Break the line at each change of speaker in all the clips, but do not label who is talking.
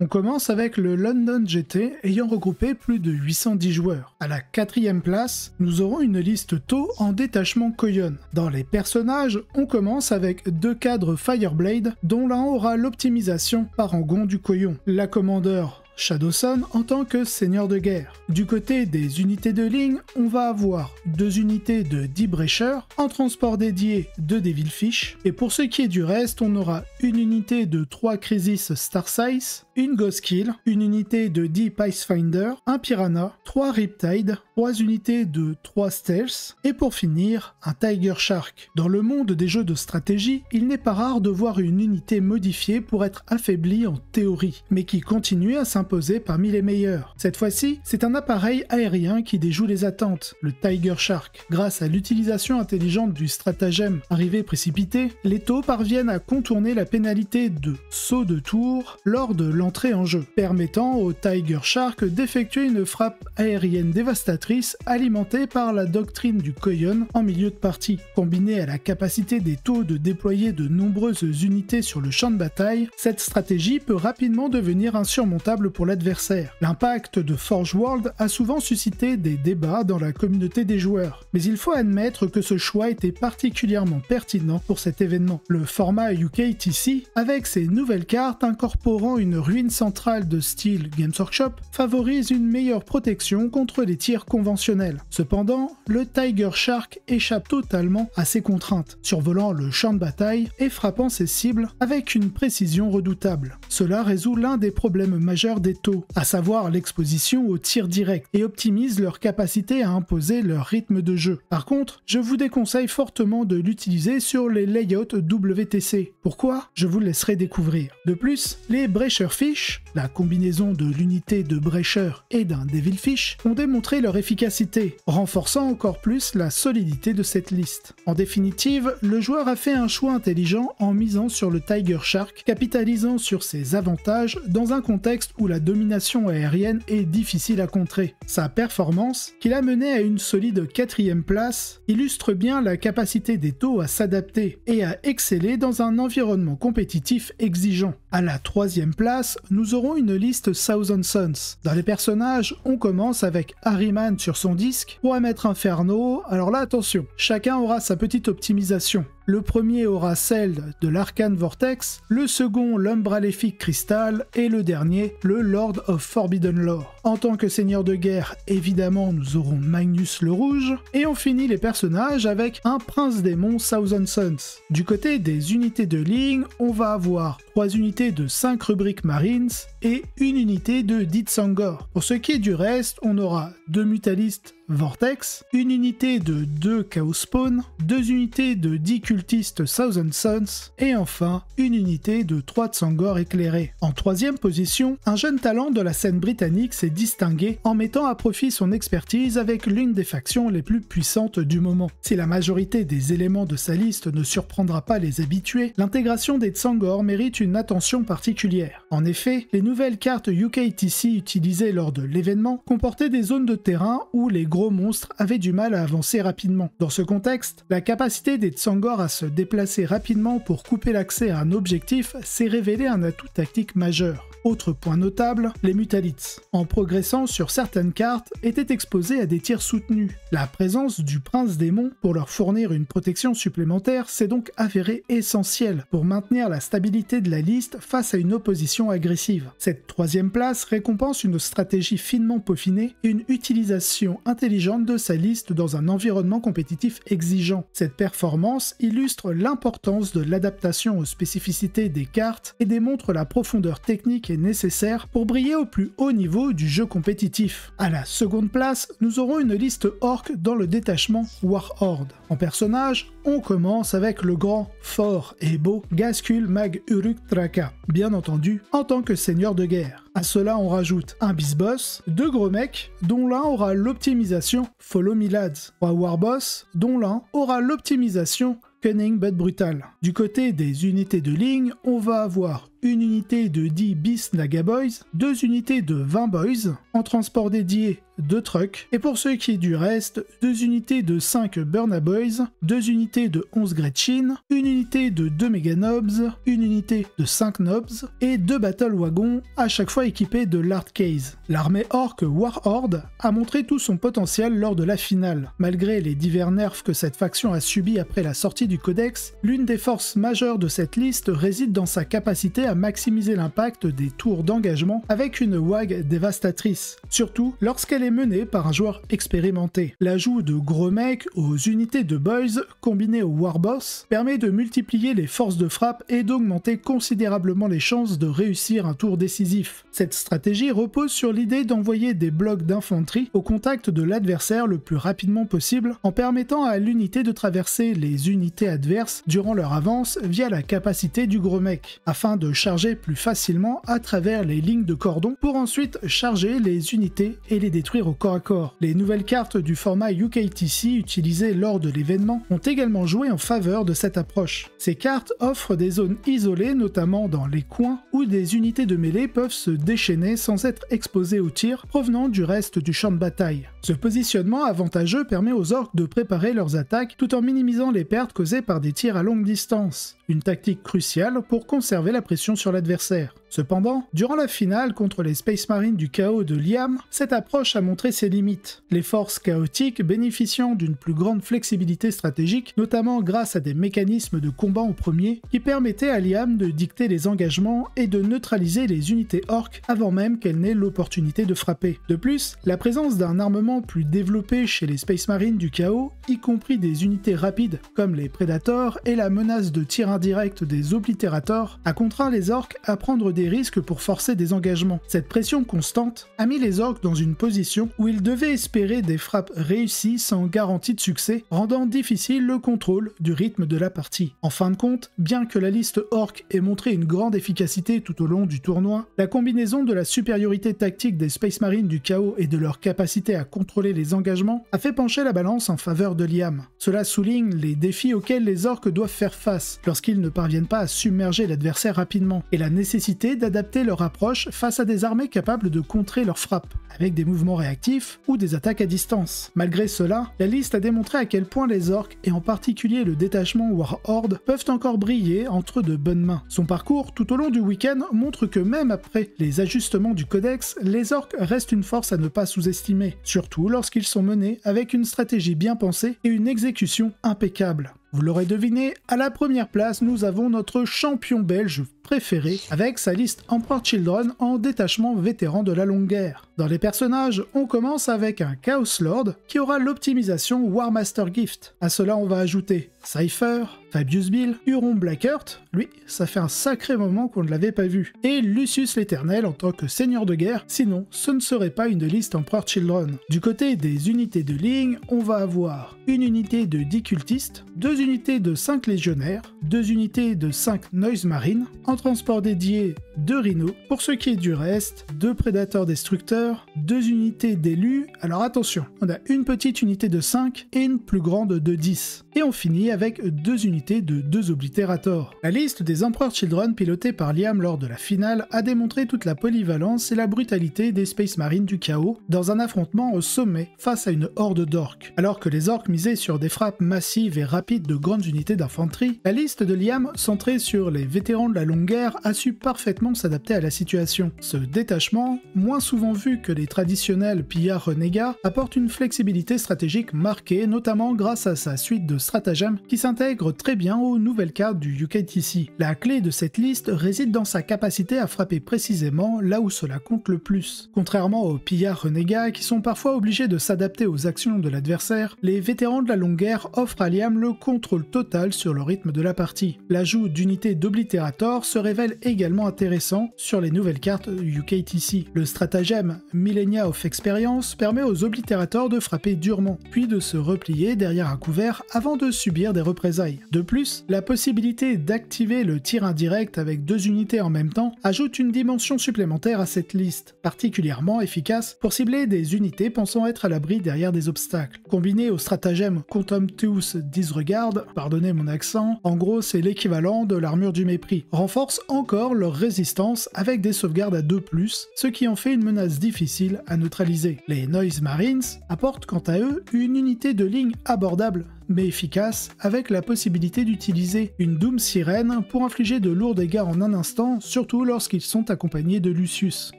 On commence avec le London GT ayant regroupé plus de 810 joueurs. À la 4e place, nous aurons une liste taux en détachement Koyon. Dans les personnages, on commence avec 2 cadres Fireblade dont l'un aura l'optimisation Parangon du Koyon. La commandeur Shadowsun en tant que seigneur de guerre. Du côté des unités de ligne, on va avoir 2 unités de D-Breacher, en transport dédié 2 Devilfish, et pour ce qui est du reste, on aura une unité de 3 Crisis Starsize, une Ghostkill, une unité de Deep Icefinder, un Piranha, 3 Riptide, 3 unités de 3 Stealth, et pour finir, un Tiger Shark. Dans le monde des jeux de stratégie, il n'est pas rare de voir une unité modifiée pour être affaiblie en théorie, mais qui continue à s'imposer parmi les meilleurs. Cette fois-ci, c'est un appareil aérien qui déjoue les attentes, le Tiger Shark. Grâce à l'utilisation intelligente du stratagème arrivée précipité, les taux parviennent à contourner la pénalité de saut de tour lors de l'entrée en jeu, permettant au Tiger Shark d'effectuer une frappe aérienne dévastatrice alimentée par la doctrine du Koyon en milieu de partie. Combinée à la capacité des taux de déployer de nombreuses unités sur le champ de bataille, cette stratégie peut rapidement devenir insurmontable pour l'adversaire. L'impact de Forge World a souvent suscité des débats dans la communauté des joueurs, mais il faut admettre que ce choix était particulièrement pertinent pour cet événement. Le format UKTC, avec ses nouvelles cartes incorporant une ruine centrale de style Games Workshop, favorise une meilleure protection contre les tirs conventionnels. Cependant, le Tiger Shark échappe totalement à ces contraintes, survolant le champ de bataille et frappant ses cibles avec une précision redoutable. Cela résout l'un des problèmes majeurs des taux, à savoir l'exposition aux tirs directs, et optimise leur capacité à imposer leur rythme de jeu. Par contre, je vous déconseille fortement de l'utiliser sur les layouts WTC. Pourquoi? Je vous le laisserai découvrir. De plus, les Breacher Fish, la combinaison de l'unité de Breacher et d'un Devilfish, ont démontré leur efficacité, renforçant encore plus la solidité de cette liste. En définitive, le joueur a fait un choix intelligent en misant sur le Tiger Shark, capitalisant sur ses avantages dans un contexte où la domination aérienne est difficile à contrer. Sa performance, qui l'a mené à une solide 4e place, illustre bien la capacité des taux à s'adapter et à exceller dans un environnement compétitif exigeant. À la 3e place, nous aurons une liste Thousand Suns. Dans les personnages, on commence avec Harryman sur son disque, pour mettre Inferno, alors là attention, chacun aura sa petite optimisation. Le premier aura celle de l'Arcane Vortex, le second l'Umbralefic Crystal et le dernier le Lord of Forbidden Lore. En tant que seigneur de guerre, évidemment nous aurons Magnus le Rouge, et on finit les personnages avec un Prince Démon Thousand Suns. Du côté des unités de ligne, on va avoir 3 unités de 5 rubriques Marines et une unité de Ditsangor. Pour ce qui est du reste, on aura 2 Mutalistes Vortex, une unité de 2 Chaos Spawn, 2 unités de 10 cultistes Thousand Suns, et enfin une unité de 3 Tsangor éclairés. En 3e position, un jeune talent de la scène britannique s'est distingué en mettant à profit son expertise avec l'une des factions les plus puissantes du moment. Si la majorité des éléments de sa liste ne surprendra pas les habitués, l'intégration des Tsangor mérite une attention particulière. En effet, les nouvelles cartes UKTC utilisées lors de l'événement comportaient des zones de terrain où les gros monstres avaient du mal à avancer rapidement. Dans ce contexte, la capacité des Tsangor à se déplacer rapidement pour couper l'accès à un objectif s'est révélé un atout tactique majeur. Autre point notable, les Mutalites, en progressant sur certaines cartes, étaient exposés à des tirs soutenus. La présence du Prince Démon pour leur fournir une protection supplémentaire s'est donc avérée essentielle pour maintenir la stabilité de la liste face à une opposition agressive. Cette 3e place récompense une stratégie finement peaufinée et une utilisation intelligente de sa liste dans un environnement compétitif exigeant. Cette performance illustre l'importance de l'adaptation aux spécificités des cartes et démontre la profondeur technique nécessaire pour briller au plus haut niveau du jeu compétitif. À la 2e place, nous aurons une liste orc dans le détachement Warhorde. En personnage, on commence avec le grand, fort et beau Ghazghkull Mag Uruk Traka, bien entendu en tant que seigneur de guerre. À cela on rajoute un Beast Boss, 2 gros mecs, dont l'un aura l'optimisation Follow Me Lads, 3 Warboss, dont l'un aura l'optimisation Cunning but Brutal. Du côté des unités de ligne, on va avoir une unité de 10 Beast Naga Boys, 2 unités de 20 Boys, en transport dédié 2 trucks, et pour ce qui est du reste, 2 unités de 5 Burna Boys, 2 unités de 11 Gretchen, une unité de 2 Mega Nobs, une unité de 5 Nobs, et 2 Battle Wagons, à chaque fois équipés de l'Art Case. L'armée orc Warhorde a montré tout son potentiel lors de la finale. Malgré les divers nerfs que cette faction a subis après la sortie du codex, l'une des forces majeures de cette liste réside dans sa capacité à maximiser l'impact des tours d'engagement avec une WAG dévastatrice, surtout lorsqu'elle est menée par un joueur expérimenté. L'ajout de gros mecs aux unités de boys combiné au Warboss permet de multiplier les forces de frappe et d'augmenter considérablement les chances de réussir un tour décisif. Cette stratégie repose sur l'idée d'envoyer des blocs d'infanterie au contact de l'adversaire le plus rapidement possible en permettant à l'unité de traverser les unités adverses durant leur avance via la capacité du gros mec, afin de charger plus facilement à travers les lignes de cordon pour ensuite charger les unités et les détruire au corps à corps. Les nouvelles cartes du format UKTC utilisées lors de l'événement ont également joué en faveur de cette approche. Ces cartes offrent des zones isolées, notamment dans les coins, où des unités de mêlée peuvent se déchaîner sans être exposées aux tirs provenant du reste du champ de bataille. Ce positionnement avantageux permet aux orques de préparer leurs attaques tout en minimisant les pertes causées par des tirs à longue distance, une tactique cruciale pour conserver la pression sur l'adversaire. Cependant, durant la finale contre les Space Marines du chaos de Liam, cette approche a montré ses limites. Les forces chaotiques bénéficiant d'une plus grande flexibilité stratégique, notamment grâce à des mécanismes de combat en premier, qui permettaient à Liam de dicter les engagements et de neutraliser les unités orques avant même qu'elles n'aient l'opportunité de frapper. De plus, la présence d'un armement plus développé chez les Space Marines du chaos, y compris des unités rapides comme les Predators et la menace de tir indirect des Oblitérators, a contraint les orques à prendre des risques pour forcer des engagements. Cette pression constante a mis les orques dans une position où ils devaient espérer des frappes réussies sans garantie de succès, rendant difficile le contrôle du rythme de la partie. En fin de compte, bien que la liste orque ait montré une grande efficacité tout au long du tournoi, la combinaison de la supériorité tactique des Space Marines du chaos et de leur capacité à contrôler les engagements a fait pencher la balance en faveur de Liam. Cela souligne les défis auxquels les orques doivent faire face lorsqu'ils ne parviennent pas à submerger l'adversaire rapidement, et la nécessité d'adapter leur approche face à des armées capables de contrer leurs frappes, avec des mouvements réactifs ou des attaques à distance. Malgré cela, la liste a démontré à quel point les orques, et en particulier le détachement Warhorde, peuvent encore briller entre de bonnes mains. Son parcours tout au long du week-end montre que même après les ajustements du codex, les orques restent une force à ne pas sous-estimer, surtout lorsqu'ils sont menés avec une stratégie bien pensée et une exécution impeccable. Vous l'aurez deviné, à la première place, nous avons notre champion belge préféré, avec sa liste Emperor Children en détachement vétéran de la longue guerre. Dans les personnages, on commence avec un Chaos Lord qui aura l'optimisation Warmaster Gift. À cela, on va ajouter Cypher, Fabius Bill, Huron Blackheart, lui, ça fait un sacré moment qu'on ne l'avait pas vu, et Lucius l'Éternel en tant que seigneur de guerre, sinon ce ne serait pas une liste Emperor Children. Du côté des unités de ligne, on va avoir une unité de 10 cultistes, 2 unités de 5 légionnaires, 2 unités de 5 Noise Marines, en transport dédié 2 Rhinos, pour ce qui est du reste, 2 prédateurs destructeurs, 2 unités d'élus, alors attention, on a une petite unité de 5 et une plus grande de 10, et on finit avec 2 unités de 2 Oblitérators. La liste des Emperor Children pilotée par Liam lors de la finale a démontré toute la polyvalence et la brutalité des Space Marines du chaos dans un affrontement au sommet face à une horde d'orques. Alors que les orques misaient sur des frappes massives et rapides de grandes unités d'infanterie, la liste de Liam, centrée sur les vétérans de la longue guerre, a su parfaitement s'adapter à la situation. Ce détachement, moins souvent vu que les traditionnels pillards renégats, apporte une flexibilité stratégique marquée, notamment grâce à sa suite de stratagèmes qui s'intègre très bien aux nouvelles cartes du UKTC. La clé de cette liste réside dans sa capacité à frapper précisément là où cela compte le plus. Contrairement aux pillards renégats qui sont parfois obligés de s'adapter aux actions de l'adversaire, les vétérans de la longue guerre offrent à Liam le contrôle total sur le rythme de la partie. L'ajout d'unités d'Oblitérators se révèle également intéressant sur les nouvelles cartes UKTC. Le stratagème Millennia of Experience permet aux Oblitérators de frapper durement, puis de se replier derrière un couvert avant de subir des représailles. De plus, la possibilité d'activer le tir indirect avec 2 unités en même temps ajoute une dimension supplémentaire à cette liste, particulièrement efficace pour cibler des unités pensant être à l'abri derrière des obstacles. Combiné au stratagème Contemptuous Disregard, pardonnez mon accent, en gros c'est l'équivalent de l'armure du mépris, renforce renforcent encore leur résistance avec des sauvegardes à 2+, ce qui en fait une menace difficile à neutraliser. Les Noise Marines apportent quant à eux une unité de ligne abordable mais efficace, avec la possibilité d'utiliser une Doom Sirène pour infliger de lourds dégâts en un instant, surtout lorsqu'ils sont accompagnés de Lucius.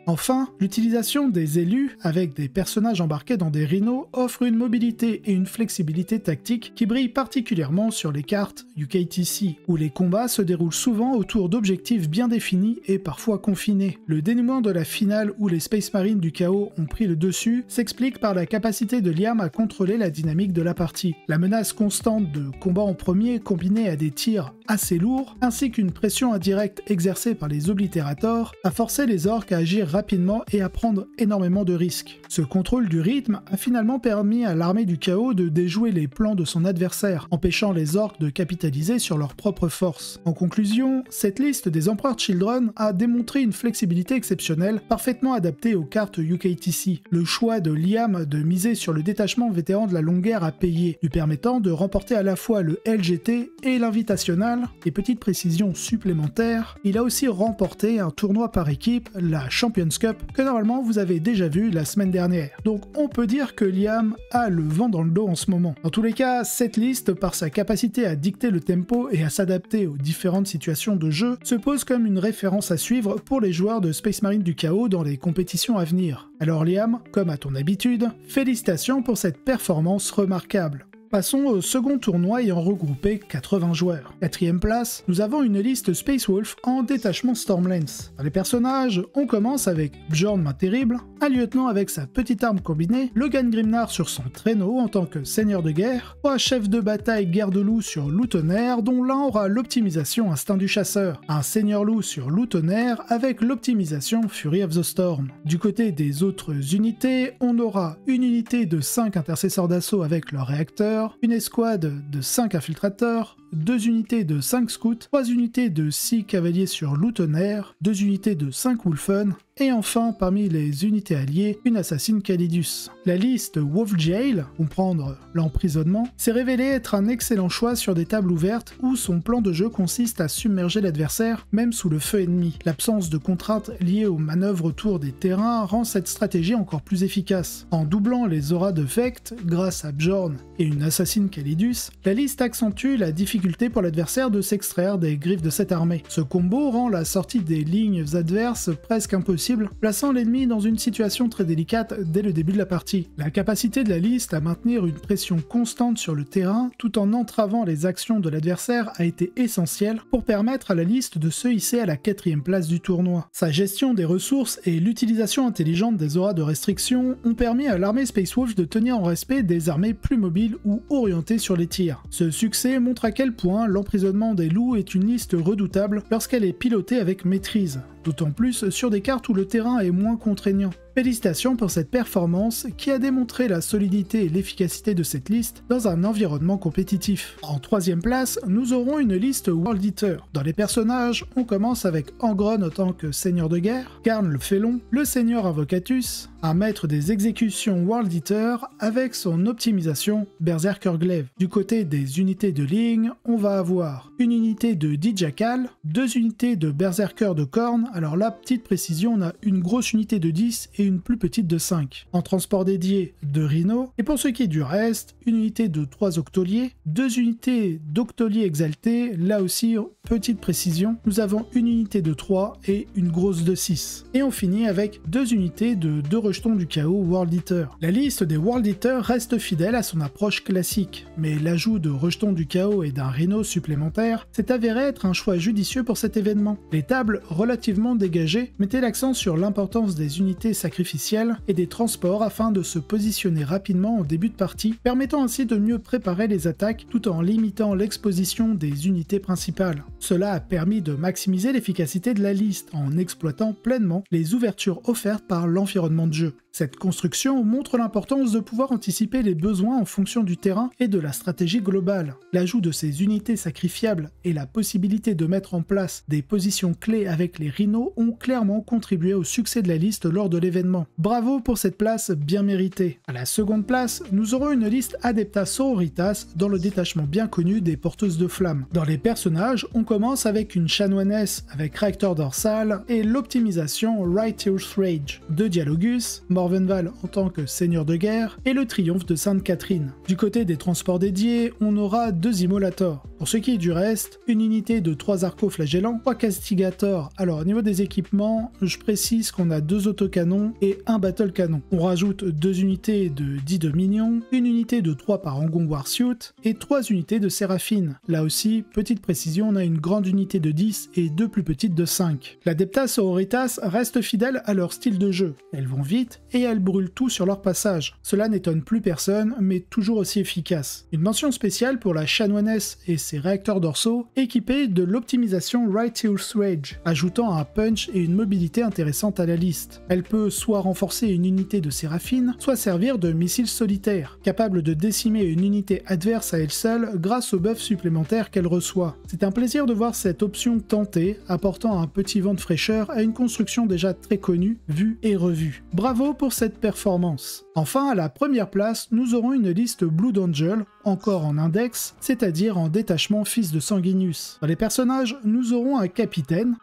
Enfin, l'utilisation des élus, avec des personnages embarqués dans des rhinos, offre une mobilité et une flexibilité tactique qui brillent particulièrement sur les cartes UKTC, où les combats se déroulent souvent autour d'objectifs bien définis et parfois confinés. Le dénouement de la finale où les Space Marines du chaos ont pris le dessus s'explique par la capacité de Liam à contrôler la dynamique de la partie. La menace constante de combat en premier combinée à des tirs assez lourds, ainsi qu'une pression indirecte exercée par les oblitérators, a forcé les orques à agir rapidement et à prendre énormément de risques. Ce contrôle du rythme a finalement permis à l'armée du chaos de déjouer les plans de son adversaire, empêchant les orques de capitaliser sur leurs propres forces. En conclusion, cette liste des Empereurs Children a démontré une flexibilité exceptionnelle, parfaitement adaptée aux cartes UKTC. Le choix de Liam de miser sur le détachement vétéran de la Longue Guerre a payé, lui permettant de remporter à la fois le LGT et l'Invitational, et petite précision supplémentaire, il a aussi remporté un tournoi par équipe, la Champions Cup, que normalement vous avez déjà vu la semaine dernière. Donc on peut dire que Liam a le vent dans le dos en ce moment. Dans tous les cas, cette liste, par sa capacité à dicter le tempo et à s'adapter aux différentes situations de jeu, se pose comme une référence à suivre pour les joueurs de Space Marine du Chaos dans les compétitions à venir. Alors Liam, comme à ton habitude, félicitations pour cette performance remarquable. Passons au second tournoi ayant regroupé 80 joueurs. 4ème place, nous avons une liste Space Wolf en détachement Stormlands. Dans les personnages, on commence avec Bjorn Main Terrible, un lieutenant avec sa petite arme combinée, Logan Grimnar sur son traîneau en tant que seigneur de guerre, 3 chefs de bataille Guerre-de-Loup sur Loup Tonnerre dont l'un aura l'optimisation Instinct du Chasseur, un seigneur loup sur Loup Tonnerre avec l'optimisation Fury of the Storm. Du côté des autres unités, on aura une unité de 5 intercesseurs d'assaut avec leur réacteur, une escouade de 5 infiltrateurs, 2 unités de 5 scouts, 3 unités de 6 cavaliers sur Loup Tonnerre, 2 unités de 5 Wolfen, et enfin, parmi les unités alliées, une assassine Calidus. La liste Wolf Jail, comprendre l'emprisonnement, s'est révélée être un excellent choix sur des tables ouvertes où son plan de jeu consiste à submerger l'adversaire, même sous le feu ennemi. L'absence de contraintes liées aux manœuvres autour des terrains rend cette stratégie encore plus efficace. En doublant les auras de Vect, grâce à Bjorn et une assassine Calidus, la liste accentue la difficulté pour l'adversaire de s'extraire des griffes de cette armée. Ce combo rend la sortie des lignes adverses presque impossible, plaçant l'ennemi dans une situation très délicate dès le début de la partie. La capacité de la liste à maintenir une pression constante sur le terrain tout en entravant les actions de l'adversaire a été essentielle pour permettre à la liste de se hisser à la 4ème place du tournoi. Sa gestion des ressources et l'utilisation intelligente des auras de restriction ont permis à l'armée Space Wolf de tenir en respect des armées plus mobiles ou orientées sur les tirs. Ce succès montre à quel point l'emprisonnement des loups est une liste redoutable lorsqu'elle est pilotée avec maîtrise, d'autant plus sur des cartes où le terrain est moins contraignant. Félicitations pour cette performance qui a démontré la solidité et l'efficacité de cette liste dans un environnement compétitif. En 3ème place, nous aurons une liste World Eater. Dans les personnages, on commence avec Angron en tant que seigneur de guerre, Karn le Félon, le seigneur Invocatus, un maître des exécutions World Eater avec son optimisation Berserker Glaive. Du côté des unités de ligne, on va avoir une unité de Dijakal, 2 unités de Berserker de Korn, alors là, petite précision, on a une grosse unité de 10 et une plus petite de 5. En transport dédié, 2 Rhino, et pour ce qui est du reste, une unité de 3 Octoliers, 2 unités d'Octoliers exaltés, là aussi, petite précision, nous avons une unité de 3 et une grosse de 6. Et on finit avec 2 unités de 2 rejetons du chaos World Eater. La liste des World Eater reste fidèle à son approche classique, mais l'ajout de rejetons du chaos et d'un Rhino supplémentaire s'est avéré être un choix judicieux pour cet événement. Les tables relativement dégagées mettaient l'accent sur l'importance des unités sacrificielles et des transports afin de se positionner rapidement en début de partie, permettant ainsi de mieux préparer les attaques tout en limitant l'exposition des unités principales. Cela a permis de maximiser l'efficacité de la liste en exploitant pleinement les ouvertures offertes par l'environnement de jeu. Cette construction montre l'importance de pouvoir anticiper les besoins en fonction du terrain et de la stratégie globale. L'ajout de ces unités sacrifiables et la possibilité de mettre en place des positions clés avec les rhinos ont clairement contribué au succès de la liste lors de l'événement. Bravo pour cette place bien méritée. À la seconde place, nous aurons une liste Adepta Sororitas dans le détachement bien connu des porteuses de flammes. Dans les personnages, on commence avec une chanoinesse avec réacteur dorsal et l'optimisation Righteous Rage, de Dialogus, Morvenval en tant que seigneur de guerre et le triomphe de Sainte-Catherine. Du côté des transports dédiés, on aura 2 Immolators. Pour ce qui est du reste, une unité de 3 arco-flagellants, 3 castigators. Alors au niveau des équipements, je précise qu'on a 2 autocanons et 1 battle canon. On rajoute 2 unités de 10 Dominion, une unité de 3 Parangon Warsuit et 3 unités de Séraphine. Là aussi, petite précision, on a une grande unité de 10 et 2 plus petites de 5. L'Adepta Sororitas restent fidèles à leur style de jeu. Elles vont vite et elles brûlent tout sur leur passage. Cela n'étonne plus personne, mais toujours aussi efficace. Une mention spéciale pour la chanoinesse et ses réacteurs dorsaux, équipés de l'optimisation Righteous Rage, ajoutant un punch et une mobilité intéressante à la liste. Elle peut soit renforcer une unité de Séraphine, soit servir de missile solitaire, capable de décimer une unité adverse à elle seule grâce au buff supplémentaire qu'elle reçoit. C'est un plaisir de voir cette option tentée, apportant un petit vent de fraîcheur à une construction déjà très connue, vue et revue. Bravo pour cette performance. Enfin, à la première place, nous aurons une liste Blood Angel, encore en index, c'est-à-dire en détachement fils de Sanguinius. Dans les personnages, nous aurons un capitaine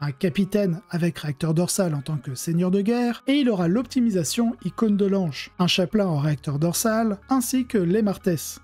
avec réacteur dorsal en tant que seigneur de guerre, et il aura l'optimisation icône de l'ange, un chapelain en réacteur dorsal, ainsi que les Martes.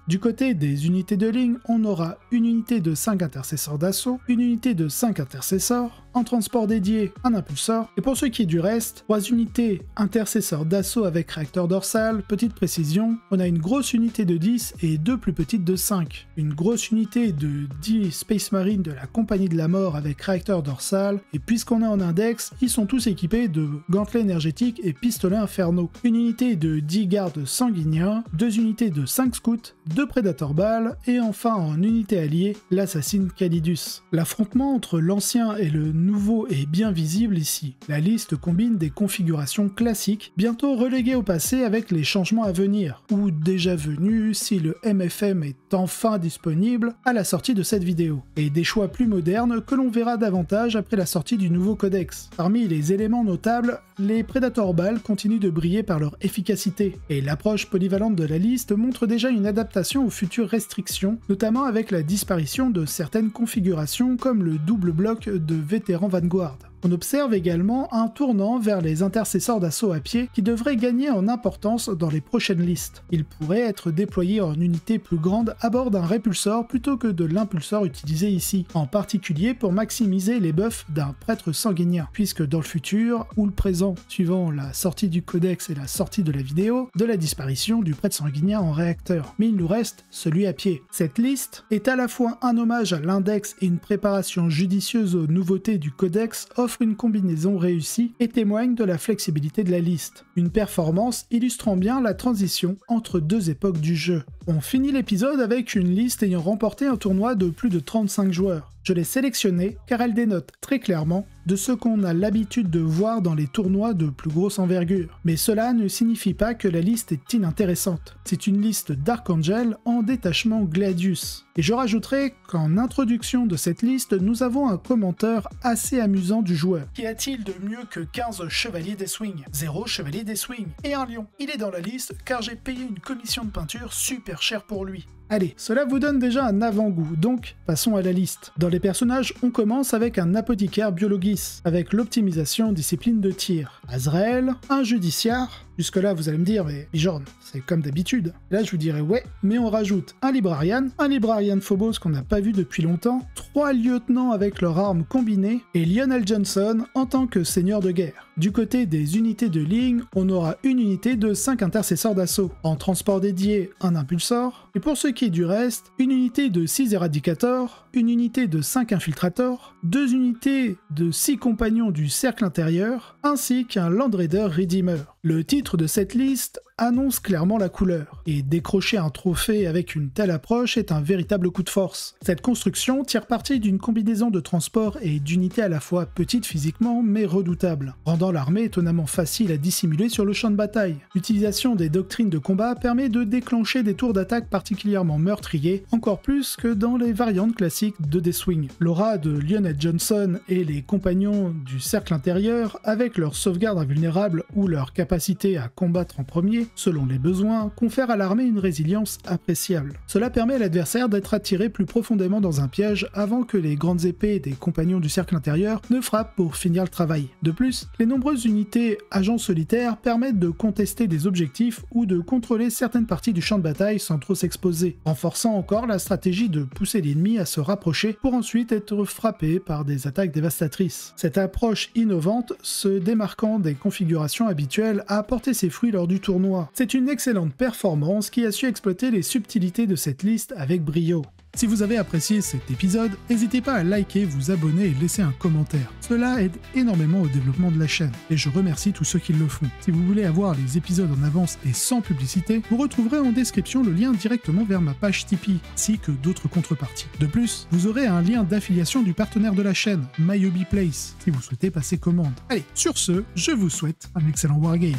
Du côté des unités de ligne, on aura une unité de 5 intercesseurs d'assaut, une unité de 5 intercesseurs, en transport dédié, un impulsor, et pour ce qui est du reste, 3 unités intercesseurs d'assaut avec réacteur dorsal, petite précision, on a une grosse unité de 10 et 2 plus petites de 5, une grosse unité de 10 Space Marines de la Compagnie de la Mort avec réacteur dorsal, et puisqu'on est en index, ils sont tous équipés de gantelets énergétiques et pistolets infernaux, une unité de 10 gardes sanguiniens, 2 unités de 5 scouts, 2 Predator Balls, et enfin en unité alliée, l'Assassin Calidus. L'affrontement entre l'ancien et le nouveau est bien visible ici. La liste combine des configurations classiques, bientôt reléguées au passé avec les changements à venir, ou déjà venus si le MFM est enfin disponible à la sortie de cette vidéo, et des choix plus modernes que l'on verra davantage après la sortie du nouveau codex. Parmi les éléments notables, les Predator Balls continuent de briller par leur efficacité, et l'approche polyvalente de la liste montre déjà une adaptation aux futures restrictions, notamment avec la disparition de certaines configurations comme le double bloc de vétérans Vanguard. On observe également un tournant vers les intercesseurs d'assaut à pied qui devraient gagner en importance dans les prochaines listes. Ils pourraient être déployés en unité plus grande à bord d'un répulsor plutôt que de l'impulsor utilisé ici, en particulier pour maximiser les buffs d'un prêtre sanguinien, puisque dans le futur, ou le présent, suivant la sortie du codex et la sortie de la vidéo, de la disparition du prêtre sanguinien en réacteur. Mais il nous reste celui à pied. Cette liste est à la fois un hommage à l'index et une préparation judicieuse aux nouveautés du codex, offre une combinaison réussie et témoigne de la flexibilité de la liste. Une performance illustrant bien la transition entre 2 époques du jeu. On finit l'épisode avec une liste ayant remporté un tournoi de plus de 35 joueurs. Je l'ai sélectionnée car elle dénote très clairement de ce qu'on a l'habitude de voir dans les tournois de plus grosse envergure. Mais cela ne signifie pas que la liste est inintéressante. C'est une liste Dark Angel en détachement Gladius. Et je rajouterai qu'en introduction de cette liste, nous avons un commentaire assez amusant du joueur. Qu'y a-t-il de mieux que 15 chevaliers des swings, 0 chevalier des swings et un lion? Il est dans la liste car j'ai payé une commission de peinture super chère pour lui. Allez, cela vous donne déjà un avant-goût, donc passons à la liste. Dans les personnages, on commence avec un apothicaire biologis, avec l'optimisation discipline de tir. Azrael, un judiciaire. Jusque-là, vous allez me dire, mais Bjorn, c'est comme d'habitude. Là, je vous dirais ouais, mais on rajoute un librarian Phobos qu'on n'a pas vu depuis longtemps, 3 lieutenants avec leur arme combinée, et Lionel Johnson en tant que seigneur de guerre. Du côté des unités de ligne, on aura une unité de 5 intercesseurs d'assaut. En transport dédié, un impulsor. Et pour ce qui est du reste, une unité de 6 éradicators, une unité de 5 infiltrators, 2 unités de 6 compagnons du cercle intérieur, ainsi qu'un Land Raider Redeemer. Le titre de cette liste annonce clairement la couleur, et décrocher un trophée avec une telle approche est un véritable coup de force. Cette construction tire parti d'une combinaison de transport et d'unités à la fois petites physiquement mais redoutables, rendant l'armée étonnamment facile à dissimuler sur le champ de bataille. L'utilisation des doctrines de combat permet de déclencher des tours d'attaque particulièrement meurtriers, encore plus que dans les variantes classiques de Deathwing. L'aura de Lionel Johnson et les compagnons du cercle intérieur, avec leur sauvegarde invulnérable ou leur capacité à combattre en premier, selon les besoins, confère à l'armée une résilience appréciable. Cela permet à l'adversaire d'être attiré plus profondément dans un piège avant que les grandes épées des compagnons du cercle intérieur ne frappent pour finir le travail. De plus, les nombreuses unités agents solitaires permettent de contester des objectifs ou de contrôler certaines parties du champ de bataille sans trop s'exposer, renforçant encore la stratégie de pousser l'ennemi à se rapprocher pour ensuite être frappé par des attaques dévastatrices. Cette approche innovante, se démarquant des configurations habituelles, a apporté ses fruits lors du tournoi. C'est une excellente performance qui a su exploiter les subtilités de cette liste avec brio. Si vous avez apprécié cet épisode, n'hésitez pas à liker, vous abonner et laisser un commentaire. Cela aide énormément au développement de la chaîne, et je remercie tous ceux qui le font. Si vous voulez avoir les épisodes en avance et sans publicité, vous retrouverez en description le lien directement vers ma page Tipeee, ainsi que d'autres contreparties. De plus, vous aurez un lien d'affiliation du partenaire de la chaîne, My Hobby Place, si vous souhaitez passer commande. Allez, sur ce, je vous souhaite un excellent wargame.